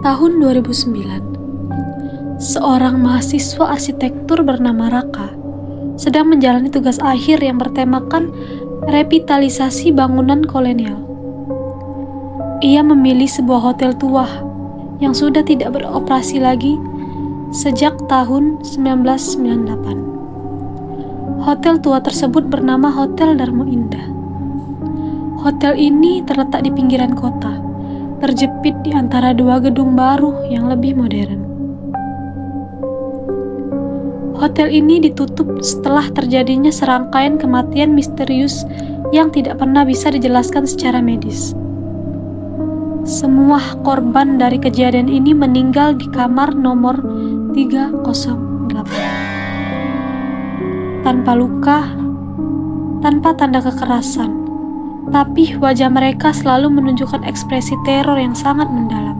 Tahun 2009, seorang mahasiswa arsitektur bernama Raka sedang menjalani tugas akhir yang bertemakan revitalisasi bangunan kolonial. Ia memilih sebuah hotel tua yang sudah tidak beroperasi lagi sejak tahun 1998. Hotel tua tersebut bernama Hotel Darmo Indah. Hotel ini terletak di pinggiran kota, terjepit di antara dua gedung baru yang lebih modern. Hotel ini ditutup setelah terjadinya serangkaian kematian misterius yang tidak pernah bisa dijelaskan secara medis. Semua korban dari kejadian ini meninggal di kamar nomor 308. Tanpa luka, tanpa tanda kekerasan, tapi wajah mereka selalu menunjukkan ekspresi teror yang sangat mendalam.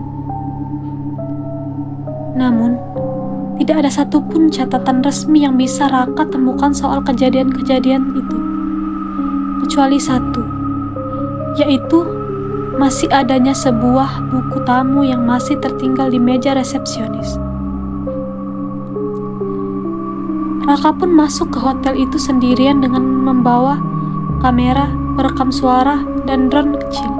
Namun, tidak ada satupun catatan resmi yang bisa Raka temukan soal kejadian-kejadian itu, kecuali satu, yaitu masih adanya sebuah buku tamu yang masih tertinggal di meja resepsionis. Raka pun masuk ke hotel itu sendirian dengan membawa kamera, perekam suara, dan drone kecil.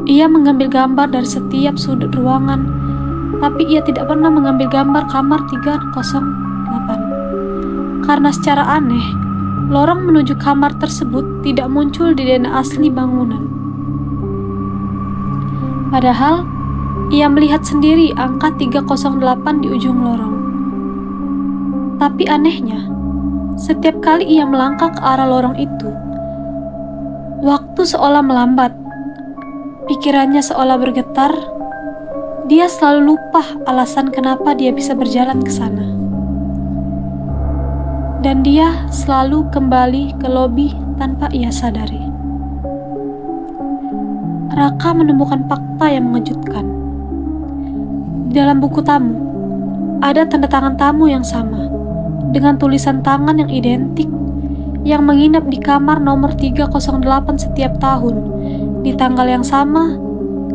Ia mengambil gambar dari setiap sudut ruangan, tapi ia tidak pernah mengambil gambar kamar 308. Karena secara aneh, lorong menuju kamar tersebut tidak muncul di DNA asli bangunan. Padahal, ia melihat sendiri angka 308 di ujung lorong. Tapi anehnya, setiap kali ia melangkah ke arah lorong itu, waktu seolah melambat, pikirannya seolah bergetar. Dia selalu lupa alasan kenapa dia bisa berjalan ke sana. Dan dia selalu kembali ke lobi tanpa ia sadari. Raka menemukan fakta yang mengejutkan. Di dalam buku tamu, ada tanda tangan tamu yang sama, dengan tulisan tangan yang identik, yang menginap di kamar nomor 308 setiap tahun, di tanggal yang sama,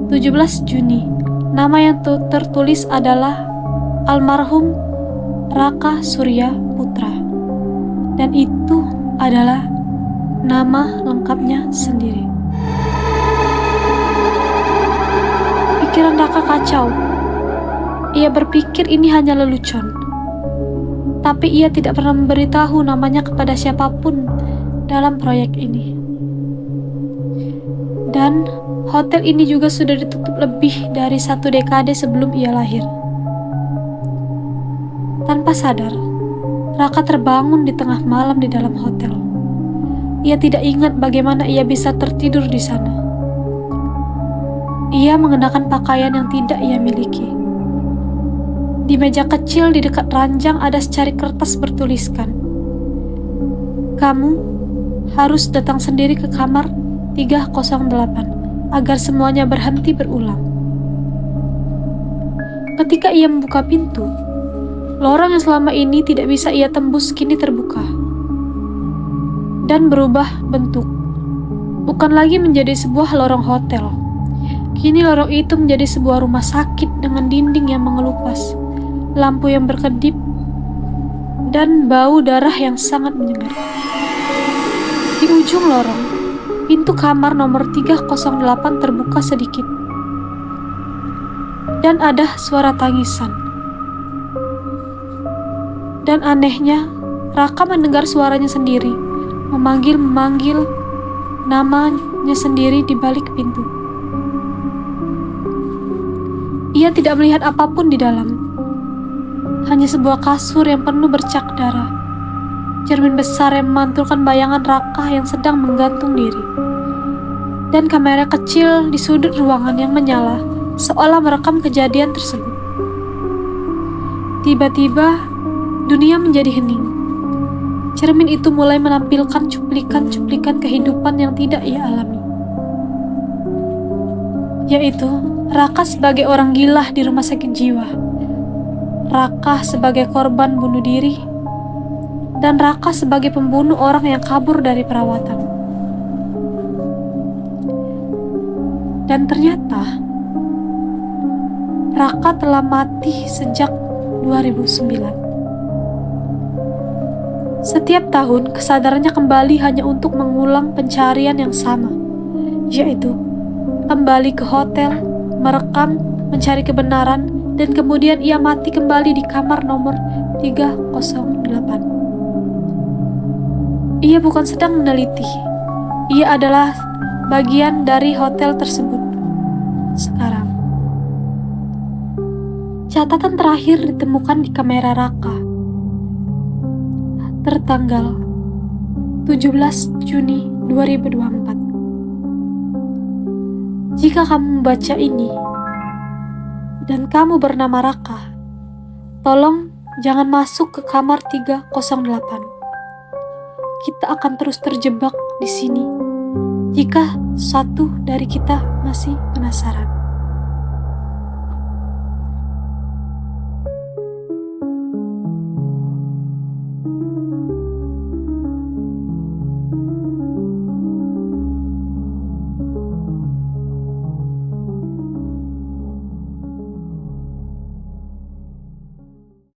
17 Juni. Nama yang tertulis adalah almarhum Raka Surya Putra. Dan itu adalah nama lengkapnya sendiri. Pikiran Raka kacau. Ia berpikir ini hanya lelucon. Tapi ia tidak pernah memberitahu namanya kepada siapapun dalam proyek ini. Dan hotel ini juga sudah ditutup lebih dari 1 dekade sebelum ia lahir. Tanpa sadar, Raka terbangun di tengah malam di dalam hotel. Ia tidak ingat bagaimana ia bisa tertidur di sana. Ia mengenakan pakaian yang tidak ia miliki. Di meja kecil di dekat ranjang ada secari kertas bertuliskan, "Kamu harus datang sendiri ke kamar 308 agar semuanya berhenti berulang." Ketika ia membuka pintu, lorong yang selama ini tidak bisa ia tembus kini terbuka dan berubah bentuk. Bukan lagi menjadi sebuah lorong hotel. Kini lorong itu menjadi sebuah rumah sakit dengan dinding yang mengelupas, lampu yang berkedip, dan bau darah yang sangat menyengat. Di ujung lorong, pintu kamar nomor 308 terbuka sedikit. Dan ada suara tangisan. Dan anehnya, Raka mendengar suaranya sendiri, memanggil namanya sendiri di balik pintu. Ia tidak melihat apapun di dalam. Hanya sebuah kasur yang penuh bercak darah. Cermin besar yang memantulkan bayangan Raka yang sedang menggantung diri. Dan kamera kecil di sudut ruangan yang menyala, seolah merekam kejadian tersebut. Tiba-tiba, dunia menjadi hening. Cermin itu mulai menampilkan cuplikan-cuplikan kehidupan yang tidak ia alami. Yaitu, Raka sebagai orang gila di rumah sakit jiwa, Raka sebagai korban bunuh diri, dan Raka sebagai pembunuh orang yang kabur dari perawatan. Dan ternyata Raka telah mati sejak 2009. Setiap tahun, kesadarannya kembali hanya untuk mengulang pencarian yang sama, yaitu kembali ke hotel, merekam, mencari kebenaran, dan kemudian ia mati kembali di kamar nomor 308. Ia bukan sedang meneliti, ia adalah bagian dari hotel tersebut. Sekarang, catatan terakhir ditemukan di kamera Raka, tertanggal 17 Juni 2024. Jika kamu membaca ini, dan kamu bernama Raka, tolong jangan masuk ke kamar 308. Kita akan terus terjebak di sini jika satu dari kita masih penasaran.